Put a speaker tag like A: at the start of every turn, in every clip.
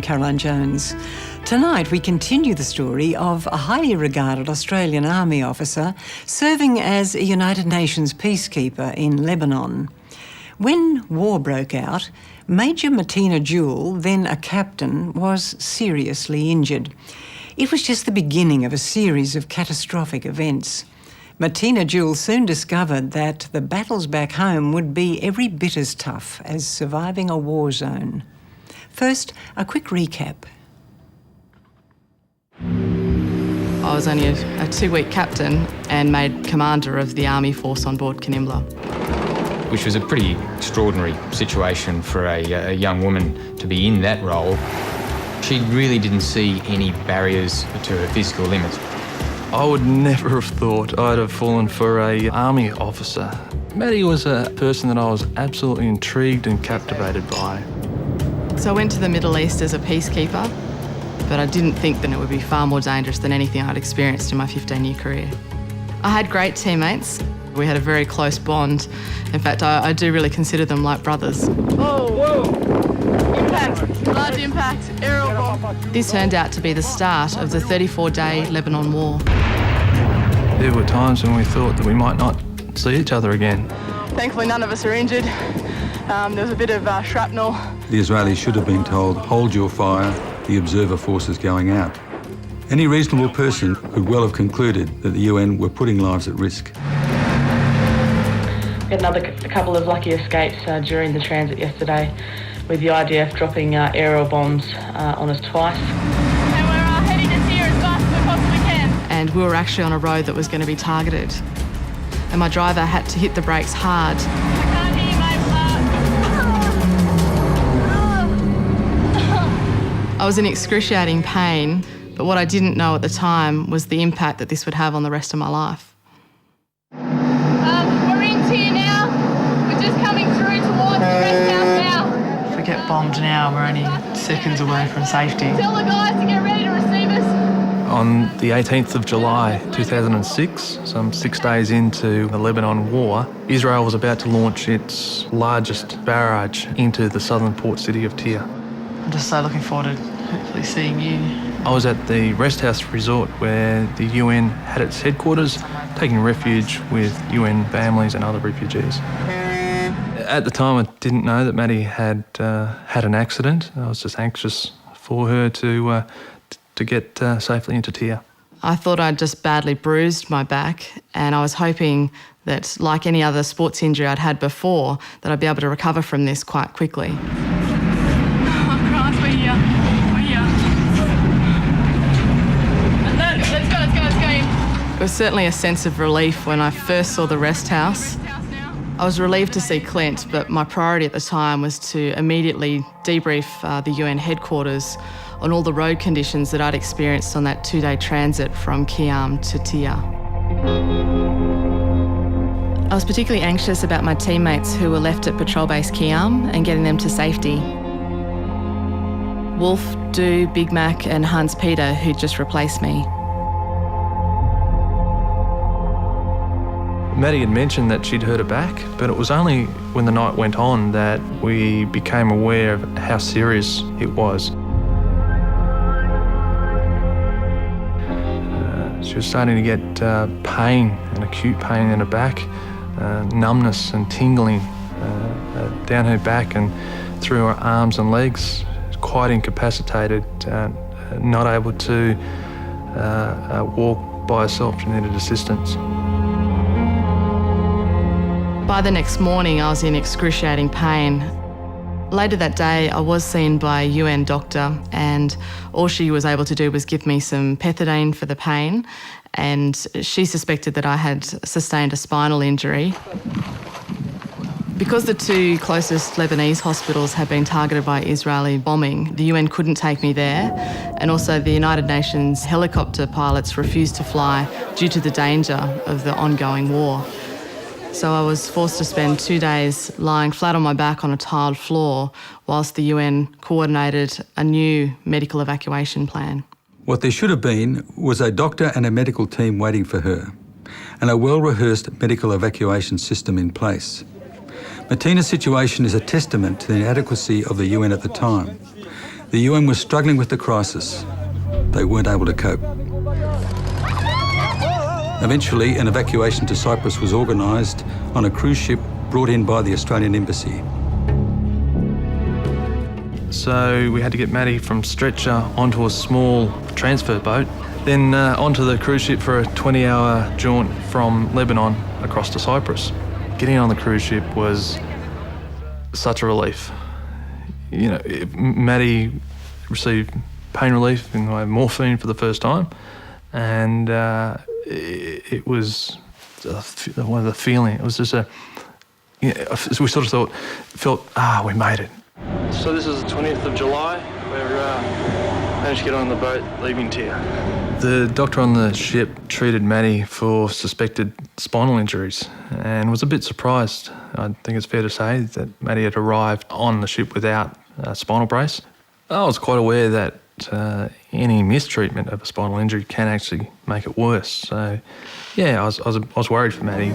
A: Caroline Jones. Tonight we continue the story of a highly regarded Australian Army officer serving as a United Nations peacekeeper in Lebanon. When war broke out, Major Matina Jewell, then a captain, was seriously injured. It was just the beginning of a series of catastrophic events. Matina Jewell soon discovered that the battles back home would be every bit as tough as surviving a war zone. First, a quick recap.
B: I was only a 2-week captain and made commander of the Army force on board Canimbla.
C: Which was a pretty extraordinary situation for a young woman to be in that role. She really didn't see any barriers to her physical limits.
D: I would never have thought I'd have fallen for an Army officer. Maddie was a person that I was absolutely intrigued and captivated by.
B: So I went to the Middle East as a peacekeeper, but I didn't think that it would be far more dangerous than anything I'd experienced in my 15-year career. I had great teammates. We had a very close bond. In fact, I do really consider them like brothers. Oh, whoa! Impact, large impact, aerial bomb. This turned out to be the start of the 34-day Lebanon War.
D: There were times when we thought that we might not see each other again.
B: Thankfully, none of us are injured. There was a bit of shrapnel.
E: The Israelis should have been told, hold your fire, the observer force is going out. Any reasonable person could well have concluded that the UN were putting lives at risk.
F: We had a couple of lucky escapes during the transit yesterday, with the IDF dropping aerial bombs on us twice.
B: And we're heading to Syria as fast as we possibly can. And we were actually on a road that was going to be targeted. And my driver had to hit the brakes hard. I was in excruciating pain, but what I didn't know at the time was the impact that this would have on the rest of my life.
G: We're in Tyre now. We're just coming through towards the rest house now.
B: If we get bombed now, we're only seconds away from safety.
G: Tell the guys to get ready to receive us.
D: On the 18th of July 2006, some 6 days into the Lebanon War, Israel was about to launch its largest barrage into the southern port city of Tyre.
B: I'm just so looking forward to hopefully seeing you.
D: I was at the rest house resort where the UN had its headquarters, taking refuge with UN families and other refugees. At the time, I didn't know that Maddie had had an accident. I was just anxious for her to get safely into Tyre.
B: I thought I'd just badly bruised my back, and I was hoping that, like any other sports injury I'd had before, that I'd be able to recover from this quite quickly. It was certainly a sense of relief when I first saw the rest house. I was relieved to see Clint, but my priority at the time was to immediately debrief the UN headquarters on all the road conditions that I'd experienced on that 2-day transit from Qiyam to Tyre. I was particularly anxious about my teammates who were left at Patrol Base Qiyam and getting them to safety. Wolf, Du, Big Mac and Hans Peter, who'd just replaced me.
D: Maddie had mentioned that she'd hurt her back, but it was only when the night went on that we became aware of how serious it was. She was starting to get pain, and acute pain in her back, numbness and tingling down her back and through her arms and legs, quite incapacitated, not able to walk by herself. She needed assistance.
B: By the next morning, I was in excruciating pain. Later that day, I was seen by a UN doctor, and all she was able to do was give me some pethidine for the pain, and she suspected that I had sustained a spinal injury. Because the 2 closest Lebanese hospitals had been targeted by Israeli bombing, the UN couldn't take me there, and also the United Nations helicopter pilots refused to fly due to the danger of the ongoing war. So I was forced to spend 2 days lying flat on my back on a tiled floor whilst the UN coordinated a new medical evacuation plan.
E: What there should have been was a doctor and a medical team waiting for her, and a well-rehearsed medical evacuation system in place. Matina's situation is a testament to the inadequacy of the UN at the time. The UN was struggling with the crisis. They weren't able to cope. Eventually, an evacuation to Cyprus was organised on a cruise ship brought in by the Australian Embassy.
D: So we had to get Maddie from stretcher onto a small transfer boat, then onto the cruise ship for a 20-hour jaunt from Lebanon across to Cyprus. Getting on the cruise ship was such a relief. You know, Maddie received pain relief in the way of morphine for the first time, and it was one of the feeling. It was just we sort of felt, we made it. So this is the 20th of July. We're managed to get on the boat leaving Tyre. The doctor on the ship treated Maddie for suspected spinal injuries and was a bit surprised. I think it's fair to say that Maddie had arrived on the ship without a spinal brace. I was quite aware that any mistreatment of a spinal injury can actually make it worse. So, yeah, I was worried for Maddie.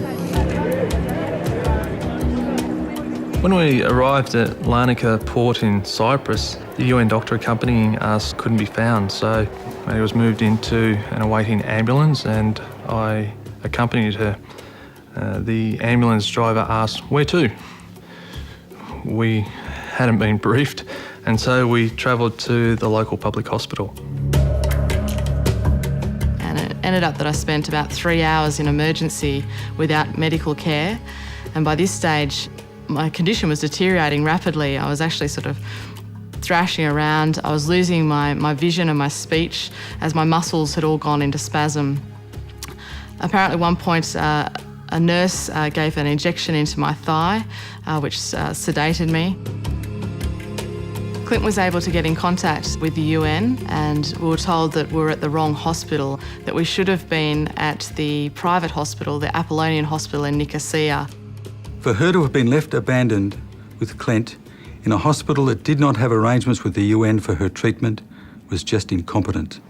D: When we arrived at Larnaca port in Cyprus, the UN doctor accompanying us couldn't be found, so Maddie was moved into an awaiting ambulance and I accompanied her. The ambulance driver asked, "Where to?" We hadn't been briefed, and so we travelled to the local public hospital.
B: And it ended up that I spent about 3 hours in emergency without medical care, and by this stage, my condition was deteriorating rapidly. I was actually sort of thrashing around. I was losing my vision and my speech as my muscles had all gone into spasm. Apparently at one point, a nurse gave an injection into my thigh, which sedated me. Clint was able to get in contact with the UN and we were told that we were at the wrong hospital, that we should have been at the private hospital, the Apollonian Hospital in Nicosia.
E: For her to have been left abandoned with Clint in a hospital that did not have arrangements with the UN for her treatment was just incompetent.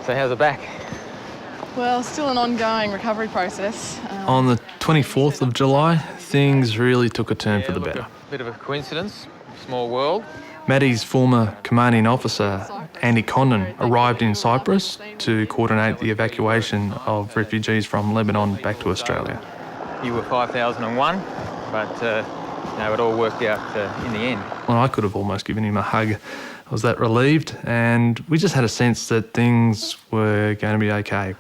C: So how's the back?
G: Well, still an ongoing recovery process.
D: On the 24th of July, things really took a turn for the better.
C: A bit of a coincidence, small world.
D: Maddie's former commanding officer, Andy Condon, arrived in Cyprus to coordinate the evacuation of refugees from Lebanon back to Australia.
C: You were 5001, but it all worked out in the end.
D: Well, I could have almost given him a hug. I was that relieved, and we just had a sense that things were going to be okay.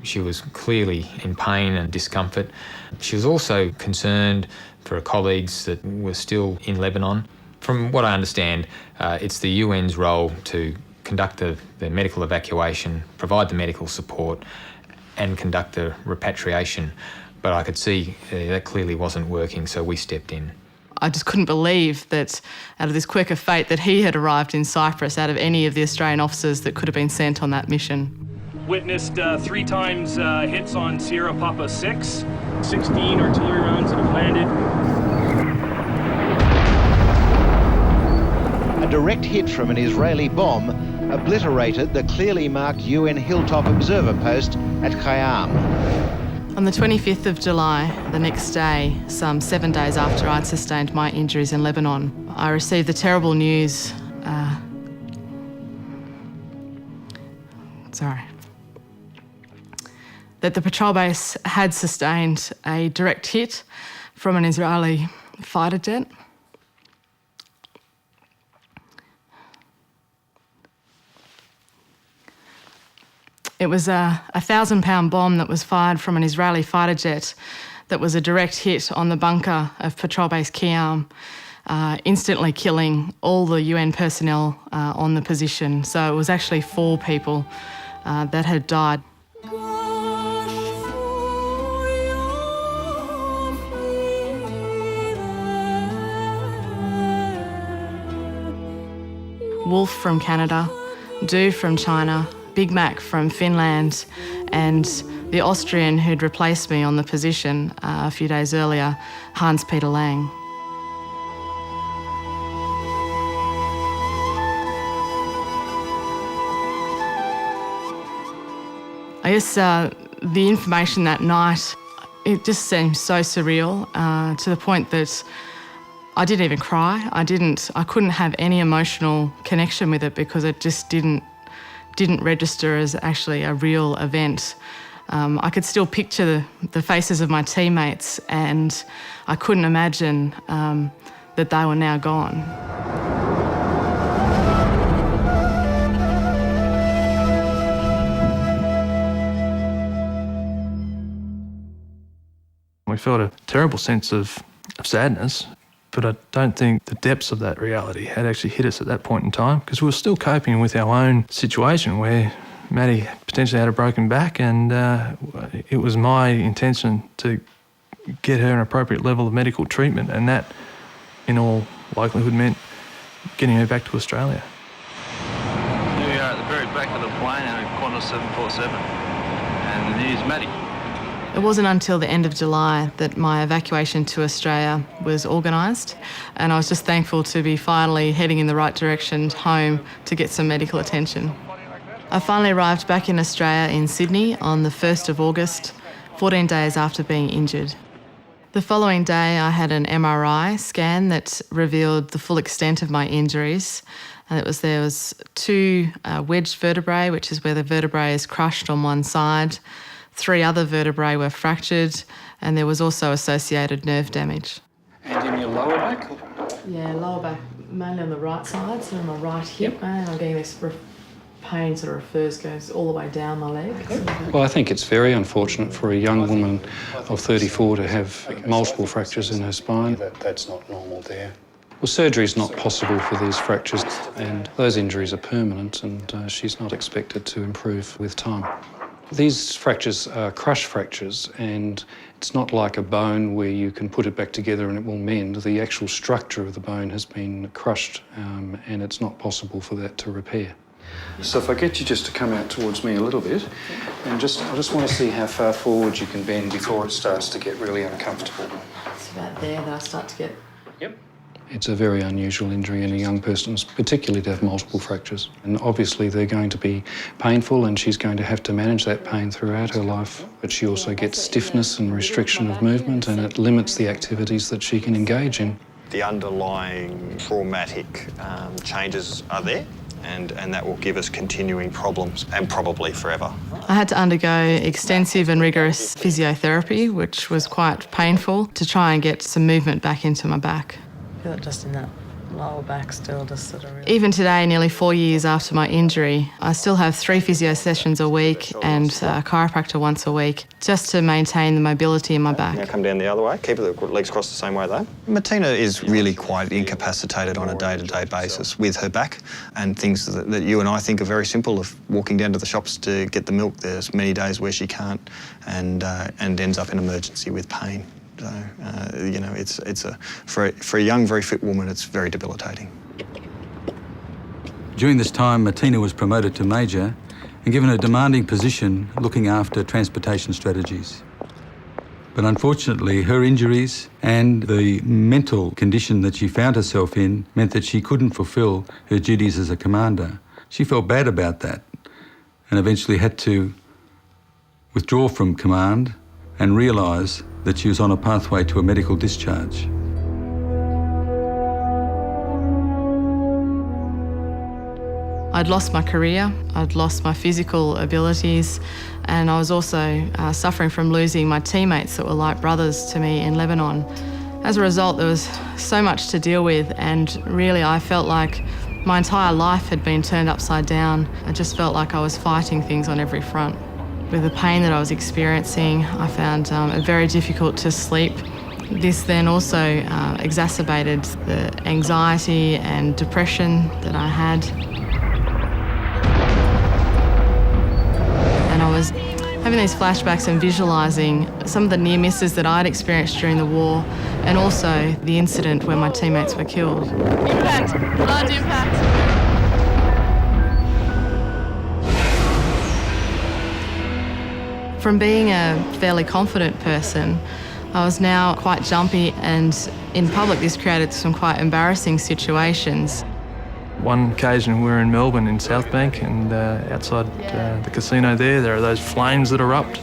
C: She was clearly in pain and discomfort. She was also concerned for her colleagues that were still in Lebanon. From what I understand, it's the UN's role to conduct the medical evacuation, provide the medical support, and conduct the repatriation. But I could see that clearly wasn't working, so we stepped in.
B: I just couldn't believe that out of this quirk of fate that he had arrived in Cyprus out of any of the Australian officers that could have been sent on that mission.
H: Witnessed 3 times hits on Sierra Papa 6, 16 artillery rounds that have landed.
I: A direct hit from an Israeli bomb obliterated the clearly marked UN hilltop observer post at Khayyam.
B: On the 25th of July, the next day, some 7 days after I'd sustained my injuries in Lebanon, I received the terrible news. That the patrol base had sustained a direct hit from an Israeli fighter jet. It was a 1,000-pound bomb that was fired from an Israeli fighter jet that was a direct hit on the bunker of Patrol Base Khayyam, instantly killing all the UN personnel on the position. So it was actually 4 people that had died. Wolf from Canada, Do from China, Big Mac from Finland, and the Austrian who'd replaced me on the position a few days earlier, Hans-Peter Lang. I guess the information that night, it just seemed so surreal to the point that I didn't even cry. I couldn't have any emotional connection with it because it just didn't register as actually a real event. I could still picture the faces of my teammates, and I couldn't imagine that they were now gone.
D: We felt a terrible sense of sadness, but I don't think the depths of that reality had actually hit us at that point in time, because we were still coping with our own situation where Maddie potentially had a broken back, and it was my intention to get her an appropriate level of medical treatment, and that, in all likelihood, meant getting her back to Australia.
J: Here we are at the very back of the plane on Qantas 747, and here's Maddie.
B: It wasn't until the end of July that my evacuation to Australia was organised, and I was just thankful to be finally heading in the right direction home to get some medical attention. I finally arrived back in Australia in Sydney on the 1st of August, 14 days after being injured. The following day I had an MRI scan that revealed the full extent of my injuries. And there was 2 wedged vertebrae, which is where the vertebrae is crushed on one side. 3 other vertebrae were fractured, and there was also associated nerve damage.
J: And in your lower back?
B: Yeah, lower back, mainly on the right side, so on my right hip, and I'm getting this pain goes all the way down my leg.
K: Well, I think it's very unfortunate for a young woman of 34 to have multiple fractures in her spine.
L: That's not normal there.
K: Well, surgery is not possible for these fractures, and those injuries are permanent, and she's not expected to improve with time. These fractures are crush fractures, and it's not like a bone where you can put it back together and it will mend. The actual structure of the bone has been crushed, and it's not possible for that to repair. So if I get you just to come out towards me a little bit, and I just want to see how far forward you can bend before it starts to get really uncomfortable.
B: It's about there that I start to get...
K: Yep. It's a very unusual injury in a young person, particularly to have multiple fractures. And obviously they're going to be painful, and she's going to have to manage that pain throughout her life. But she also gets stiffness and restriction of movement, and it limits the activities that she can engage in.
M: The underlying traumatic changes are there, and that will give us continuing problems, and probably forever.
B: I had to undergo extensive and rigorous physiotherapy, which was quite painful, to try and get some movement back into my back.
N: I feel it just in that lower back still, just sort of really...
B: Even today, nearly 4 years after my injury, I still have 3 physio sessions a week and a chiropractor once a week, just to maintain the mobility in my back.
M: Now come down the other way, keep the legs crossed the same way though. Matina is really quite incapacitated on a day-to-day basis with her back, and things that you and I think are very simple, of walking down to the shops to get the milk. There's many days where she can't, and ends up in emergency with pain. So, you know, for a young, very fit woman, it's very debilitating.
E: During this time, Matina was promoted to Major and given a demanding position looking after transportation strategies. But unfortunately, her injuries and the mental condition that she found herself in meant that she couldn't fulfil her duties as a commander. She felt bad about that and eventually had to withdraw from command and realise that she was on a pathway to a medical discharge.
B: I'd lost my career, I'd lost my physical abilities, and I was also suffering from losing my teammates that were like brothers to me in Lebanon. As a result, there was so much to deal with, and really I felt like my entire life had been turned upside down. I just felt like I was fighting things on every front. With the pain that I was experiencing, I found it very difficult to sleep. This then also exacerbated the anxiety and depression that I had. And I was having these flashbacks and visualising some of the near misses that I'd experienced during the war, and also the incident where my teammates were killed.
G: Impact, large impact.
B: From being a fairly confident person, I was now quite jumpy, and in public this created some quite embarrassing situations.
D: One occasion we were in Melbourne in South Bank, and outside the casino there are those flames that erupt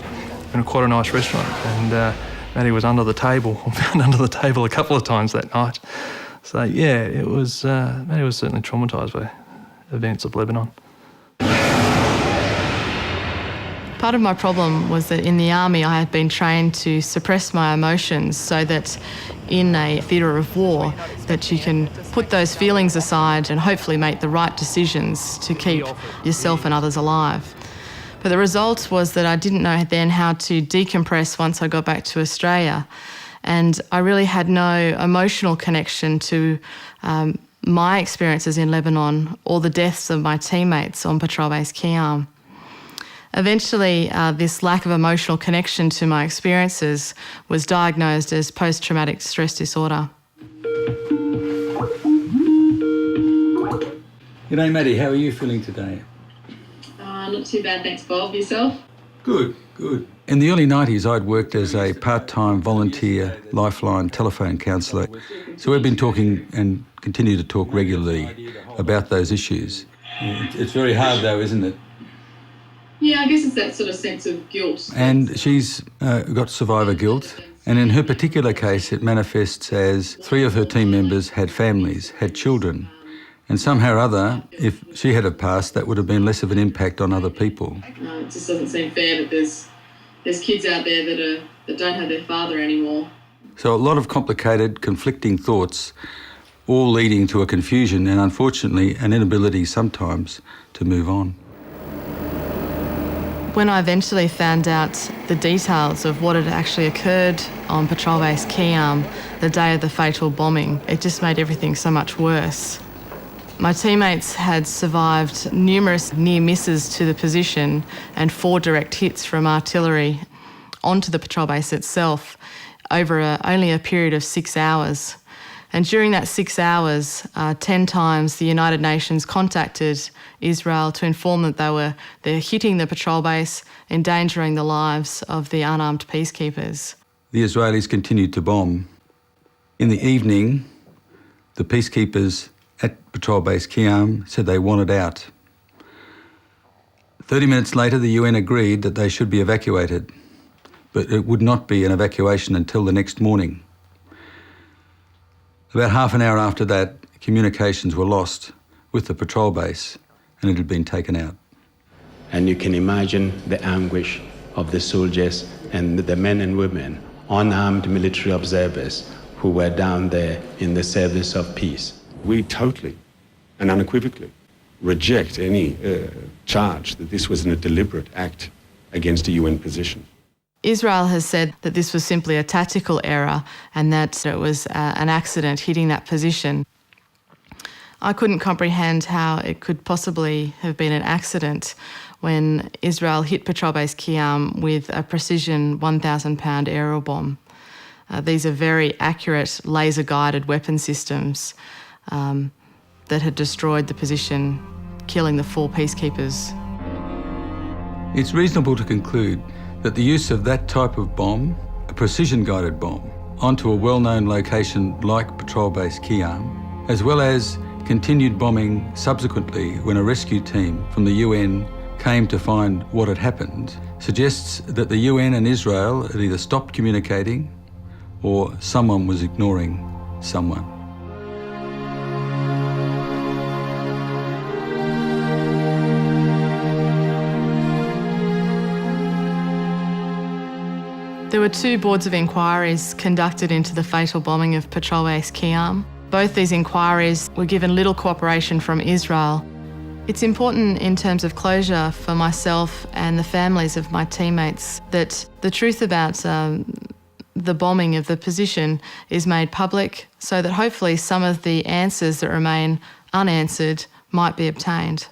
D: in quite a nice restaurant, and Maddie was under the table, found under the table a couple of times that night. So yeah, it was. Maddie was certainly traumatised by events of Lebanon.
B: Part of my problem was that in the army I had been trained to suppress my emotions so that in a theatre of war that you can put those feelings aside and hopefully make the right decisions to keep yourself and others alive. But the result was that I didn't know then how to decompress once I got back to Australia, and I really had no emotional connection to my experiences in Lebanon or the deaths of my teammates on Patrol Base Kiam. Eventually, this lack of emotional connection to my experiences was diagnosed as post-traumatic stress disorder.
E: G'day, Maddie. How are you feeling today?
G: Not too bad, thanks, Bob. Yourself?
E: Good, good. In the early 90s, I'd worked as a part-time volunteer Lifeline telephone counsellor. So we've been talking and continue to talk regularly about those issues. It's very hard though, isn't it?
G: Yeah, I guess it's that sort of sense of guilt.
E: And she's got survivor guilt. And in her particular case, it manifests as 3 of her team members had families, had children. And somehow or other, if she had have passed, that would have been less of an impact on other people.
G: It just doesn't seem fair that there's kids out there that don't have their father anymore.
E: So a lot of complicated, conflicting thoughts, all leading to a confusion and, unfortunately, an inability sometimes to move on.
B: When I eventually found out the details of what had actually occurred on Patrol Base Kiam the day of the fatal bombing, it just made everything so much worse. My teammates had survived numerous near misses to the position and 4 direct hits from artillery onto the patrol base itself over only a period of 6 hours. And during that 6 hours, 10 times the United Nations contacted Israel to inform that they're hitting the patrol base, endangering the lives of the unarmed peacekeepers.
E: The Israelis continued to bomb. In the evening, the peacekeepers at Patrol Base Kiam said they wanted out. 30 minutes later, the UN agreed that they should be evacuated, but it would not be an evacuation until the next morning. About half an hour after that, communications were lost with the patrol base and it had been taken out.
L: And you can imagine the anguish of the soldiers and the men and women, unarmed military observers who were down there in the service of peace.
O: We totally and unequivocally reject any charge that this was a deliberate act against a UN position.
B: Israel has said that this was simply a tactical error and that it was an accident hitting that position. I couldn't comprehend how it could possibly have been an accident when Israel hit Patrol Base Kiam with a precision 1,000-pound aerial bomb. These are very accurate laser-guided weapon systems that had destroyed the position, killing the 4 peacekeepers.
E: It's reasonable to conclude that the use of that type of bomb, a precision-guided bomb, onto a well-known location like Patrol Base Kiam, as well as continued bombing subsequently when a rescue team from the UN came to find what had happened, suggests that the UN and Israel had either stopped communicating or someone was ignoring someone.
B: There were 2 boards of inquiries conducted into the fatal bombing of Patrol Base Kiam. Both these inquiries were given little cooperation from Israel. It's important in terms of closure for myself and the families of my teammates that the truth about the bombing of the position is made public so that hopefully some of the answers that remain unanswered might be obtained.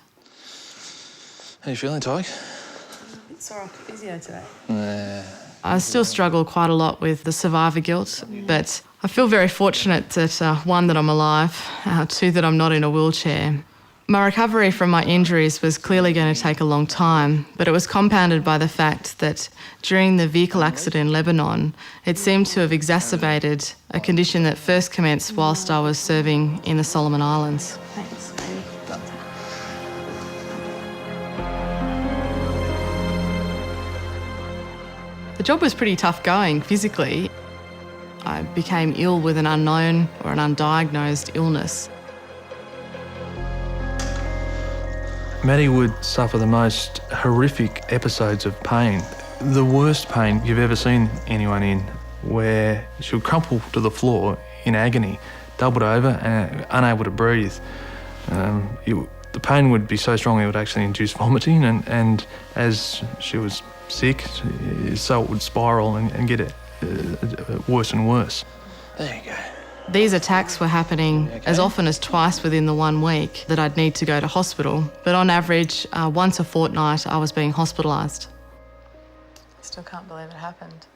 D: How are you feeling, Ty?
N: It's sore off physio today.
B: I still struggle quite a lot with the survivor guilt, but I feel very fortunate that 1, that I'm alive, 2, that I'm not in a wheelchair. My recovery from my injuries was clearly going to take a long time, but it was compounded by the fact that during the vehicle accident in Lebanon, it seemed to have exacerbated a condition that first commenced whilst I was serving in the Solomon Islands.
N: Thanks, baby.
B: The job was pretty tough going physically. I became ill with an unknown or an undiagnosed illness.
D: Maddie would suffer the most horrific episodes of pain. The worst pain you've ever seen anyone in, where she would crumple to the floor in agony, doubled over and unable to breathe. The pain would be so strong it would actually induce vomiting, and as she was sick, so it would spiral and get worse and worse.
N: There you go.
B: These attacks were happening as often as twice within the 1 week that I'd need to go to hospital. But on average, once a fortnight, I was being hospitalised.
N: Still can't believe it happened.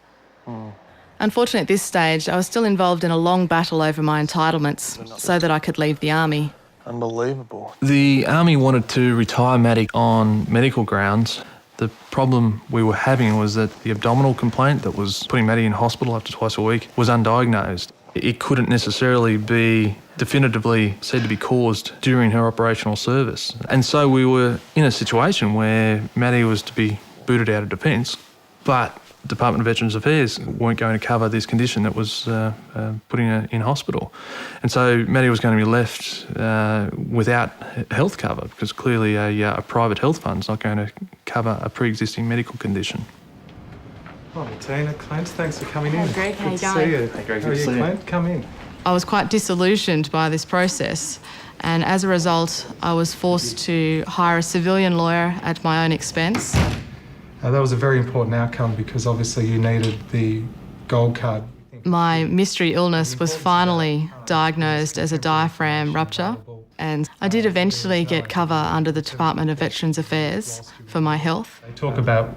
B: Unfortunately, at this stage, I was still involved in a long battle over my entitlements so that I could leave the army.
N: Unbelievable.
D: The army wanted to retire Maddie on medical grounds. The problem we were having was that the abdominal complaint that was putting Maddie in hospital up to twice a week was undiagnosed. It couldn't necessarily be definitively said to be caused during her operational service. And so we were in a situation where Maddie was to be booted out of defence, but Department of Veterans Affairs weren't going to cover this condition that was putting her in hospital. And so Maddie was going to be left without health cover, because clearly a private health fund's not going to cover a pre-existing medical condition.
P: Oh, Matina, Clint, thanks for coming in.
B: Greg, how you
P: Good to
B: going?
P: see you.
K: Hey, Greg,
P: How
K: good
P: are
K: to
P: you,
K: see you.
P: Clint? Come in.
B: I was quite disillusioned by this process, and as a result, I was forced to hire a civilian lawyer at my own expense.
P: That was a very important outcome because obviously you needed the gold card.
B: My mystery illness was finally diagnosed as a diaphragm rupture, and I did eventually get cover under the Department of Veterans Affairs for my health.
P: They talk about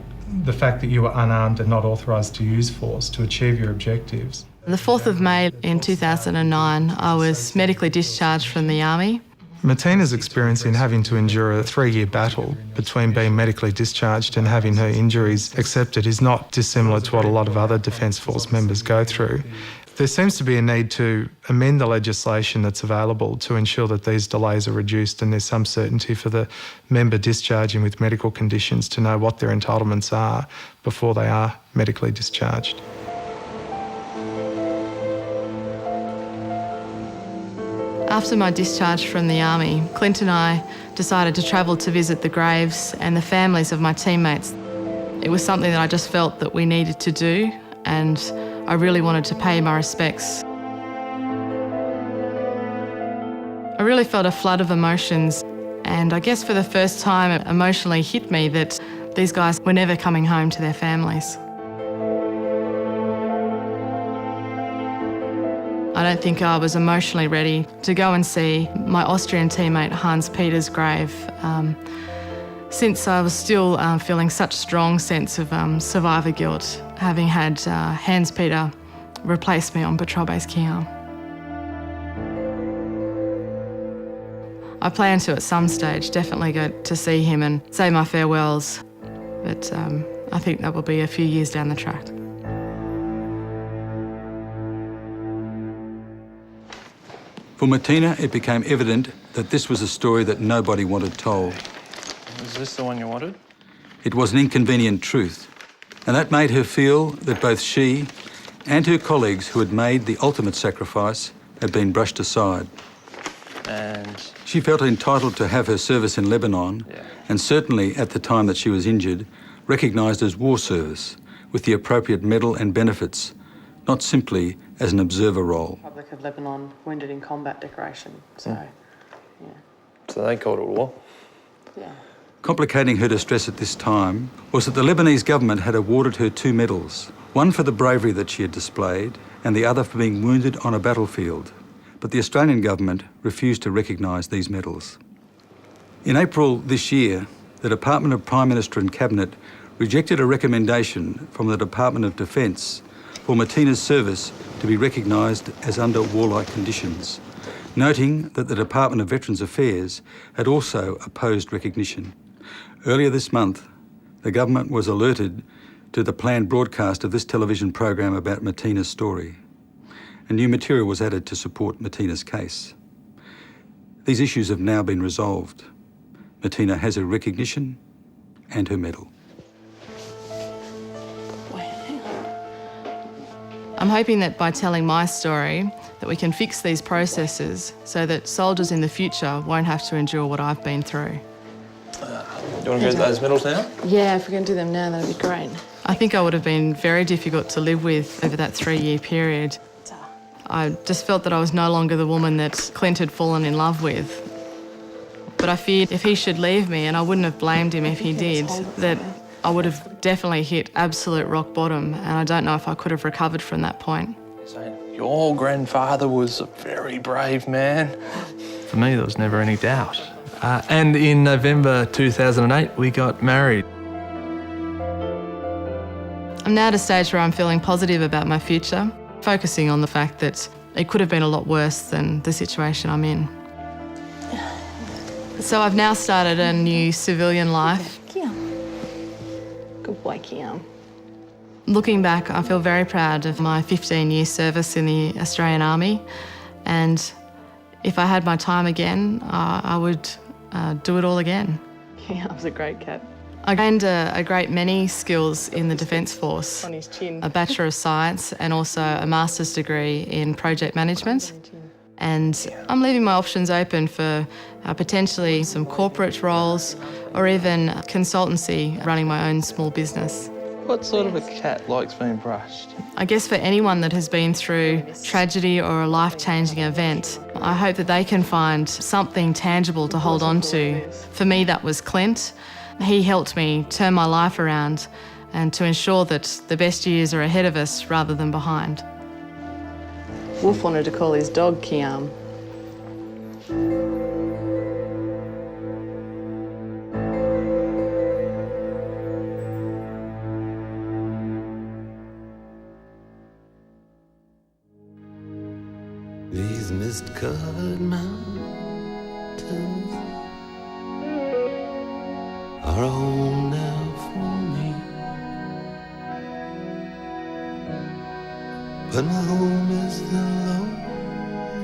P: the fact that you were unarmed and not authorised to use force to achieve your objectives.
B: The 4th of May in 2009, I was medically discharged from the Army.
P: Matina's experiencing having to endure a 3-year battle between being medically discharged and having her injuries accepted is not dissimilar to what a lot of other Defence Force members go through. There seems to be a need to amend the legislation that's available to ensure that these delays are reduced and there's some certainty for the member discharging with medical conditions to know what their entitlements are before they are medically discharged.
B: After my discharge from the Army, Clint and I decided to travel to visit the graves and the families of my teammates. It was something that I just felt that we needed to do, and I really wanted to pay my respects. I really felt a flood of emotions, and I guess for the first time it emotionally hit me that these guys were never coming home to their families. I don't think I was emotionally ready to go and see my Austrian teammate Hans Peter's grave, since I was still feeling such strong sense of survivor guilt, having had Hans Peter replace me on Patrol Base Kiam. I plan to, at some stage, definitely go to see him and say my farewells, but I think that will be a few years down the track.
E: For Matina, it became evident that this was a story that nobody wanted told.
D: Is this the one you wanted?
E: It was an inconvenient truth, and that made her feel that both she and her colleagues who had made the ultimate sacrifice had been brushed aside.
D: And
E: she felt entitled to have her service in Lebanon, and certainly at the time that she was injured, recognised as war service, with the appropriate medal and benefits, not simply as an observer role.
F: Republic of Lebanon Wounded in Combat decoration, so, yeah.
D: So they called it war?
F: Yeah.
E: Complicating her distress at this time was that the Lebanese government had awarded her 2 medals, one for the bravery that she had displayed and the other for being wounded on a battlefield. But the Australian government refused to recognise these medals. In April this year, the Department of Prime Minister and Cabinet rejected a recommendation from the Department of Defence for Matina's service to be recognised as under warlike conditions, noting that the Department of Veterans Affairs had also opposed recognition. Earlier this month, the government was alerted to the planned broadcast of this television program about Matina's story, and new material was added to support Matina's case. These issues have now been resolved. Matina has her recognition and her medal.
B: I'm hoping that by telling my story that we can fix these processes so that soldiers in the future won't have to endure what I've been through.
Q: Do you want to go to those medals now?
B: Yeah, if we can do them now, that'd be great. I think I would have been very difficult to live with over that 3-year period. I just felt that I was no longer the woman that Clint had fallen in love with. But I feared if he should leave me, and I wouldn't have blamed him if he did, that I would have definitely hit absolute rock bottom, and I don't know if I could have recovered from that point.
Q: So your grandfather was a very brave man.
D: For me, there was never any doubt. And in November 2008, we got married.
B: I'm now at a stage where I'm feeling positive about my future, focusing on the fact that it could have been a lot worse than the situation I'm in. So I've now started a new civilian life.
N: Good boy, Kiam.
B: Looking back, I feel very proud of my 15-year service in the Australian Army, and if I had my time again, I would do it all again.
N: Kiam's a great cat.
B: I gained a great many skills in the Defence Force,
N: On his chin.
B: a Bachelor of Science and also a Master's degree in Project Management. And I'm leaving my options open for potentially some corporate roles or even consultancy, running my own small business.
Q: What sort of a cat likes being brushed?
B: I guess for anyone that has been through tragedy or a life-changing event, I hope that they can find something tangible to hold on to. For me, that was Clint. He helped me turn my life around and to ensure that the best years are ahead of us rather than behind.
N: Wolf wanted to call his dog Kiam.
R: These mist-covered mountains are a home now for me, but my home is the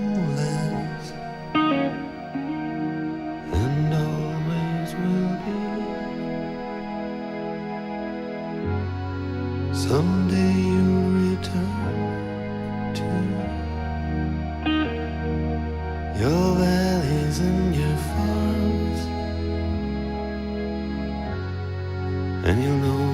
R: lowlands, and always will be. Someday you'll return to your valleys and your farms, and you'll know